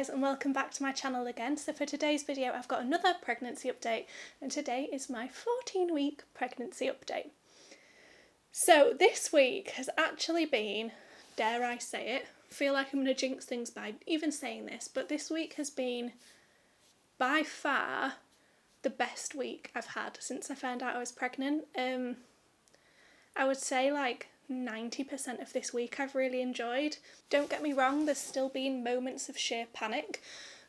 guys, and welcome back to my channel again. So for today's video I've got another pregnancy update, and today is my 14-week pregnancy update. So this week has actually been, dare I say it, I feel like I'm going to jinx things by even saying this, but this week has been by far the best week I've had since I found out I was pregnant. I would say like 90% of this week I've really enjoyed. Don't get me wrong, there's still been moments of sheer panic,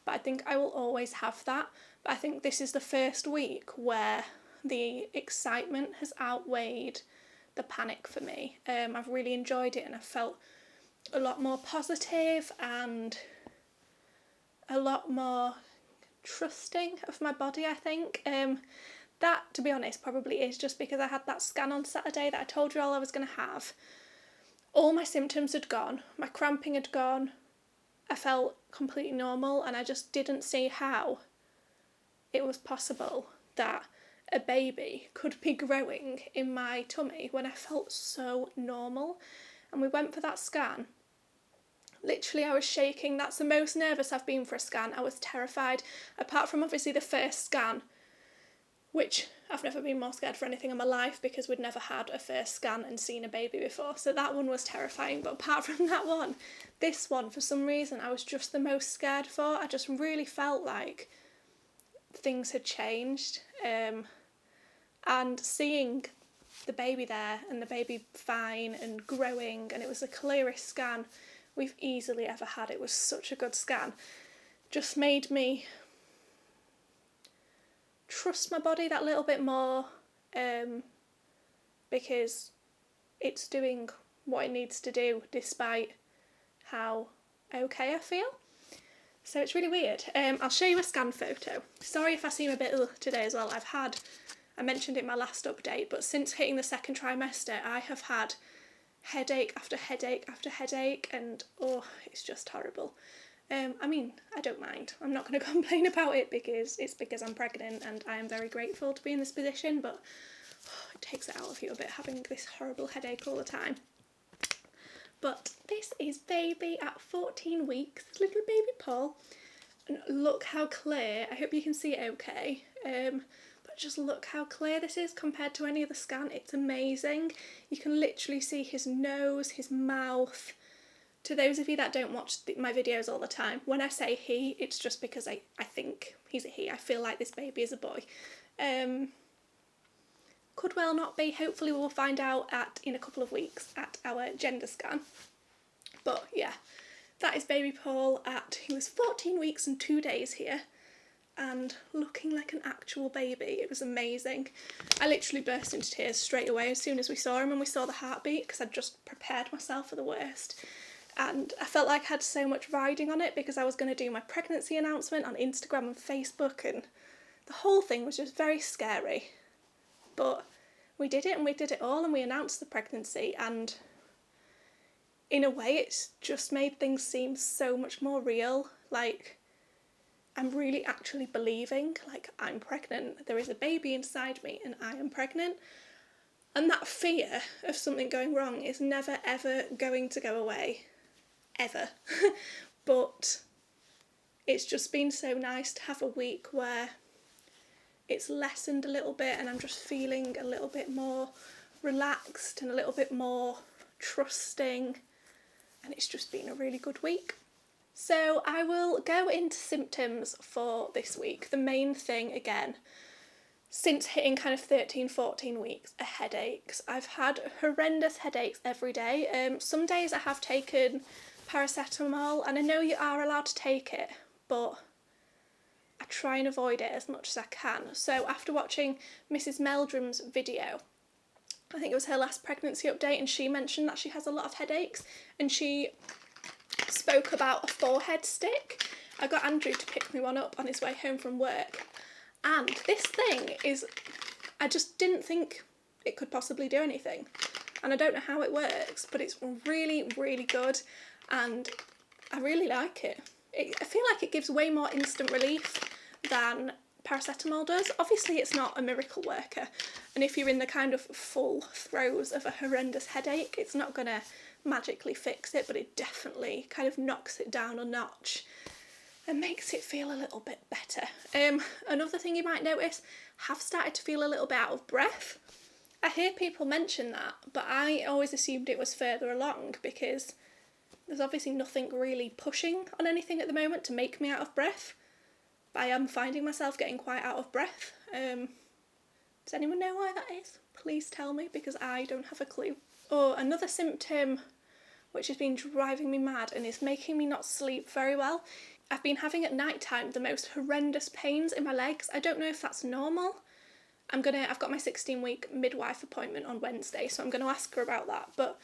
but I think I will always have that. But I think this is the first week where the excitement has outweighed the panic for me. I've really enjoyed it, and I've felt a lot more positive and a lot more trusting of my body, I think. That, to be honest, probably is just because I had that scan on Saturday that I told you all I was going to have. All my symptoms had gone, my cramping had gone, I felt completely normal, and I just didn't see how it was possible that a baby could be growing in my tummy when I felt so normal. And we went for that scan. Literally, I was shaking. That's the most nervous I've been for a scan. I was terrified, apart from obviously the first scan, which I've never been more scared for anything in my life because we'd never had a first scan and seen a baby before. So that one was terrifying. But apart from that one, this one, for some reason, I was just the most scared for. I just really felt like things had changed. And seeing the baby there and the baby fine and growing, and it was the clearest scan we've easily ever had. It was such a good scan. Just made me trust my body that little bit more, because it's doing what it needs to do despite how okay I feel. So it's really weird. I'll show you a scan photo. Sorry if I seem a bit ill today as well. I mentioned it in my last update, but since hitting the second trimester I have had headache after headache after headache, and it's just horrible. I mean, I don't mind. I'm not going to complain about it because I'm pregnant and I am very grateful to be in this position, but it takes it out of you a bit having this horrible headache all the time. But this is baby at 14 weeks, little baby Paul, and look how clear. I hope you can see it okay, but just look how clear this is compared to any other scan. It's amazing. You can literally see his nose, his mouth. To those of you that don't watch my videos all the time, when I say he, it's just because I think he's a he. I feel like this baby is a boy. Could well not be. Hopefully we'll find out in a couple of weeks at our gender scan. But yeah, that is baby Paul he was 14 weeks and 2 days here, and looking like an actual baby. It was amazing. I literally burst into tears straight away as soon as we saw him and we saw the heartbeat, because I'd just prepared myself for the worst. And I felt like I had so much riding on it because I was going to do my pregnancy announcement on Instagram and Facebook, and the whole thing was just very scary. But we did it, and we did it all, and we announced the pregnancy, and in a way it's just made things seem so much more real. Like, I'm really actually believing, like, I'm pregnant. There is a baby inside me and I am pregnant. And that fear of something going wrong is never ever going to go away. Ever. But it's just been so nice to have a week where it's lessened a little bit and I'm just feeling a little bit more relaxed and a little bit more trusting, and it's just been a really good week. So I will go into symptoms for this week. The main thing, again, since hitting kind of 13, 14 weeks, are headaches. I've had horrendous headaches every day. Some days I have taken paracetamol, and I know you are allowed to take it, but I try and avoid it as much as I can. So after watching Mrs. Meldrum's video, I think it was her last pregnancy update, and she mentioned that she has a lot of headaches, and she spoke about a forehead stick. I got Andrew to pick me one up on his way home from work, and this thing is, I just didn't think it could possibly do anything, and I don't know how it works, but it's really, really good, and I really like it. I feel like it gives way more instant relief than paracetamol does. Obviously it's not a miracle worker, and if you're in the kind of full throes of a horrendous headache, it's not gonna magically fix it, but it definitely kind of knocks it down a notch. and makes it feel a little bit better. Another thing you might notice, have started to feel a little bit out of breath. I hear people mention that, but I always assumed it was further along because there's obviously nothing really pushing on anything at the moment to make me out of breath. But I am finding myself getting quite out of breath. Does anyone know why that is? Please tell me, because I don't have a clue. Or another symptom which has been driving me mad and is making me not sleep very well. I've been having at night time the most horrendous pains in my legs. I don't know if that's normal. I've got my 16-week midwife appointment on Wednesday, so I'm going to ask her about that. But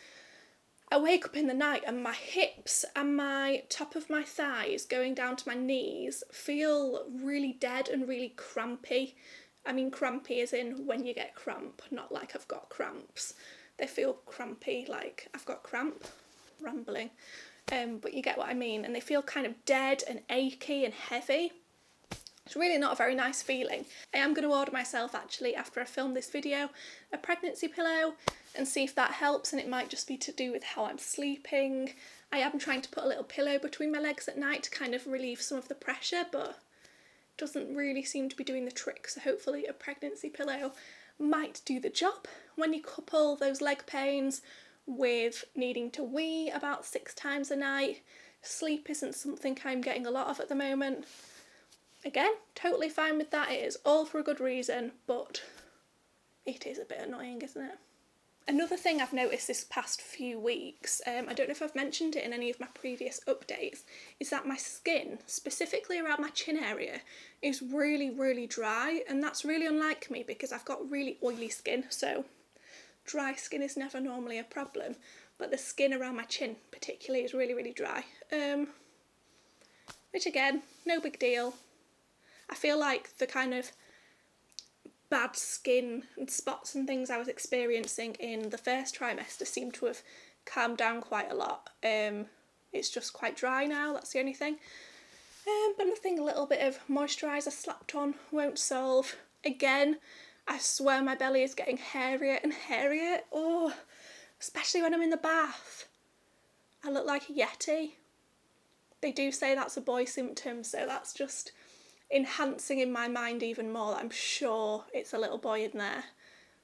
I wake up in the night and my hips and my top of my thighs going down to my knees feel really dead and really crampy. I mean crampy as in when you get cramp, not like I've got cramps. They feel crampy, like I've got cramp. Rambling. But you get what I mean. And they feel kind of dead and achy and heavy. It's really not a very nice feeling. I am going to order myself, actually, after I film this video, a pregnancy pillow and see if that helps, and it might just be to do with how I'm sleeping. I am trying to put a little pillow between my legs at night to kind of relieve some of the pressure, but it doesn't really seem to be doing the trick, so hopefully a pregnancy pillow might do the job. When you couple those leg pains with needing to wee about 6 times a night, sleep isn't something I'm getting a lot of at the moment. Again, totally fine with that. It is all for a good reason, but it is a bit annoying, isn't it? Another thing I've noticed this past few weeks, I don't know if I've mentioned it in any of my previous updates, is that my skin, specifically around my chin area, is really, really dry, and that's really unlike me because I've got really oily skin, so dry skin is never normally a problem, but the skin around my chin particularly is really, really dry. Which again, no big deal. I feel like the kind of bad skin and spots and things I was experiencing in the first trimester seem to have calmed down quite a lot. It's just quite dry now, that's the only thing. But nothing a little bit of moisturiser slapped on won't solve. Again, I swear my belly is getting hairier and hairier. Oh, especially when I'm in the bath. I look like a yeti. They do say that's a boy symptom, so that's just enhancing in my mind even more that I'm sure it's a little boy in there.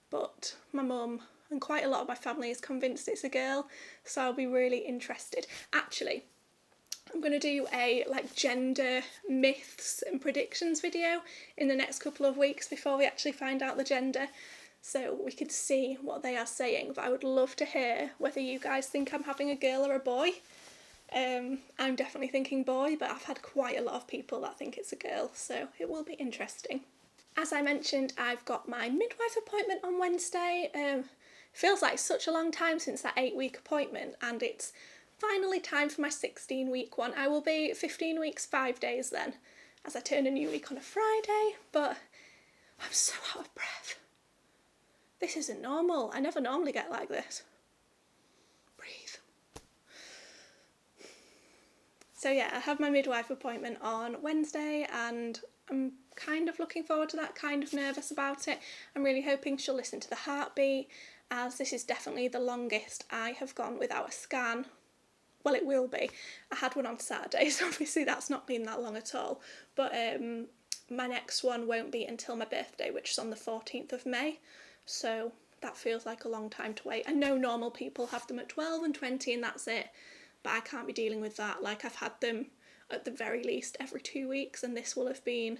But my mum and quite a lot of my family is convinced it's a girl, so I'll be really interested. Actually, I'm going to do a gender myths and predictions video in the next couple of weeks before we actually find out the gender, so we could see what they are saying. But I would love to hear whether you guys think I'm having a girl or a boy. I'm definitely thinking boy, but I've had quite a lot of people that think it's a girl, so it will be interesting. As I mentioned, I've got my midwife appointment on Wednesday. Feels like such a long time since that 8-week appointment, and it's finally time for my 16-week one. I will be 15 weeks 5 days then, as I turn a new week on a Friday, but I'm so out of breath. This isn't normal. I never normally get like this. Breathe. So yeah, I have my midwife appointment on Wednesday and I'm kind of looking forward to that, kind of nervous about it. I'm really hoping she'll listen to the heartbeat, as this is definitely the longest I have gone without a scan. Well, it will be. I had one on Saturday, so obviously that's not been that long at all. But my next one won't be until my birthday, which is on the 14th of May. So that feels like a long time to wait. I know normal people have them at 12 and 20 and that's it. But I can't be dealing with that. Like, I've had them at the very least every 2 weeks, and this will have been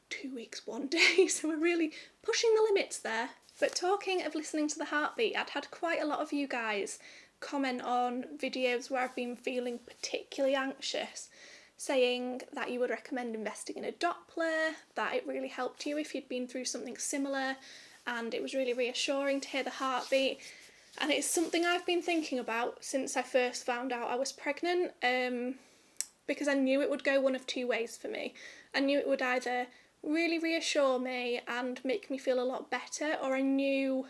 2 weeks 1 day, so we're really pushing the limits there. But talking of listening to the heartbeat, I'd had quite a lot of you guys comment on videos where I've been feeling particularly anxious, saying that you would recommend investing in a doppler, that it really helped you if you'd been through something similar, and it was really reassuring to hear the heartbeat. And it's something I've been thinking about since I first found out I was pregnant, because I knew it would go one of 2 ways for me. I knew it would either really reassure me and make me feel a lot better, or I knew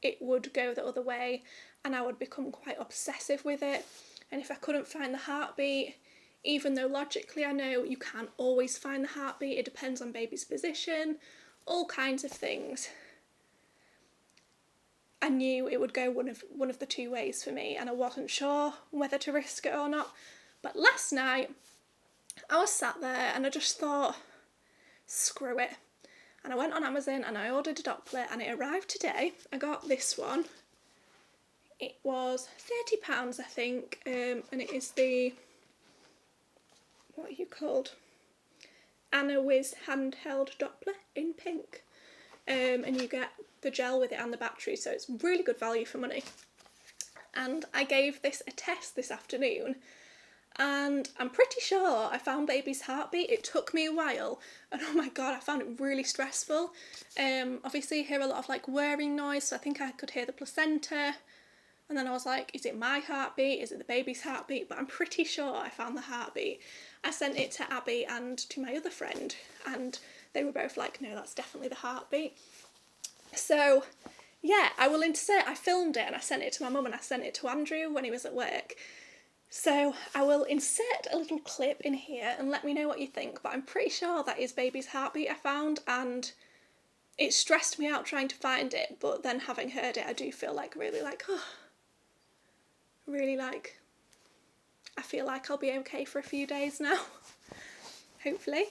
it would go the other way and I would become quite obsessive with it. And if I couldn't find the heartbeat, even though logically I know you can't always find the heartbeat, it depends on baby's position, all kinds of things, I knew it would go one of the 2 ways for me, and I wasn't sure whether to risk it or not. But last night I was sat there and I just thought, screw it. And I went on Amazon and I ordered a doppler and it arrived today. I got this one. It was £30, I think, and it is the, what are you called? Anna Wiz handheld doppler in pink. And you get the gel with it and the battery, so it's really good value for money. And I gave this a test this afternoon, and I'm pretty sure I found baby's heartbeat. It took me a while, and oh my god, I found it really stressful. Obviously you hear a lot of like whirring noise, so I think I could hear the placenta, and then I was like, is it my heartbeat, is it the baby's heartbeat? But I'm pretty sure I found the heartbeat. I sent it to Abby and to my other friend, and they were both like, no, that's definitely the heartbeat. So yeah, I will insert, I filmed it and I sent it to my mum and I sent it to Andrew when he was at work. So I will insert a little clip in here and let me know what you think, but I'm pretty sure that is baby's heartbeat I found, and it stressed me out trying to find it, but then having heard it I do feel like really like, oh, really like, I feel like I'll be okay for a few days now, hopefully.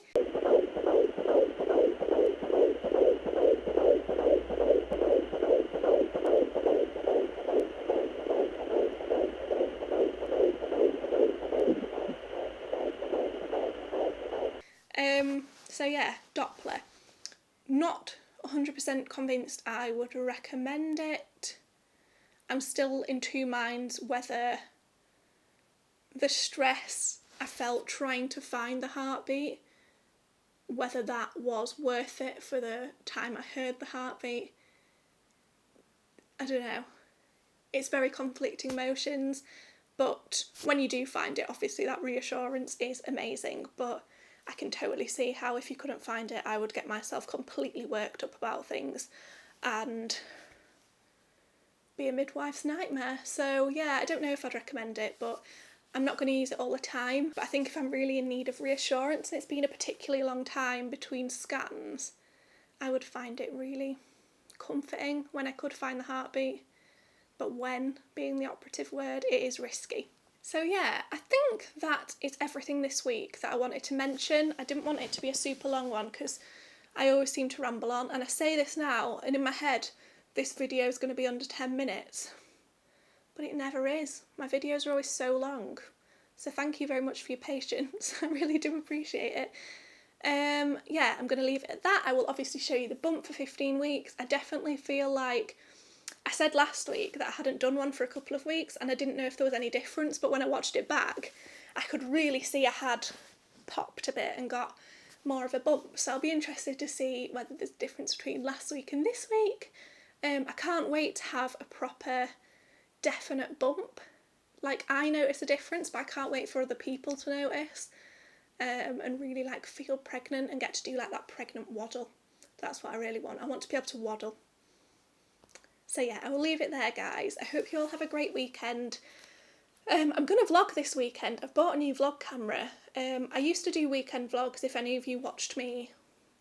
So yeah, doppler. Not 100% convinced I would recommend it. I'm still in two minds whether the stress I felt trying to find the heartbeat, whether that was worth it for the time I heard the heartbeat. I don't know. It's very conflicting emotions, but when you do find it, obviously that reassurance is amazing, but I can totally see how if you couldn't find it, I would get myself completely worked up about things and be a midwife's nightmare. So yeah, I don't know if I'd recommend it, but I'm not going to use it all the time. But I think if I'm really in need of reassurance and it's been a particularly long time between scans, I would find it really comforting when I could find the heartbeat. But when being the operative word, it is risky. So yeah, I think that is everything this week that I wanted to mention. I didn't want it to be a super long one because I always seem to ramble on, and I say this now and in my head this video is going to be under 10 minutes, but it never is. My videos are always so long, so thank you very much for your patience. I really do appreciate it. Yeah, I'm going to leave it at that. I will obviously show you the bump for 15 weeks. I definitely feel like, I said last week that I hadn't done one for a couple of weeks and I didn't know if there was any difference, but when I watched it back, I could really see I had popped a bit and got more of a bump. So I'll be interested to see whether there's a difference between last week and this week. I can't wait to have a proper, definite bump. Like, I notice a difference, but I can't wait for other people to notice. And really like feel pregnant and get to do like that pregnant waddle. That's what I really want. I want to be able to waddle. So yeah, I will leave it there, guys. I hope you all have a great weekend. I'm going to vlog this weekend. I've bought a new vlog camera. I used to do weekend vlogs, if any of you watched me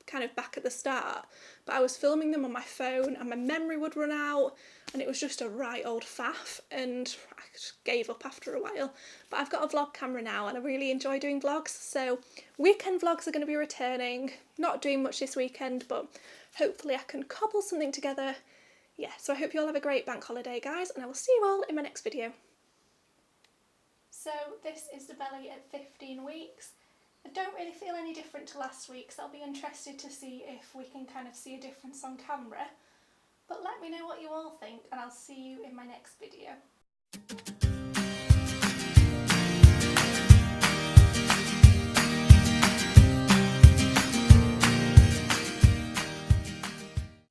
kind of back at the start, but I was filming them on my phone and my memory would run out and it was just a right old faff and I just gave up after a while. But I've got a vlog camera now and I really enjoy doing vlogs, so weekend vlogs are going to be returning. Not doing much this weekend, but hopefully I can cobble something together. Yeah, so I hope you all have a great bank holiday, guys, and I will see you all in my next video. So this is the belly at 15 weeks. I don't really feel any different to last week, so I'll be interested to see if we can kind of see a difference on camera. But let me know what you all think, and I'll see you in my next video.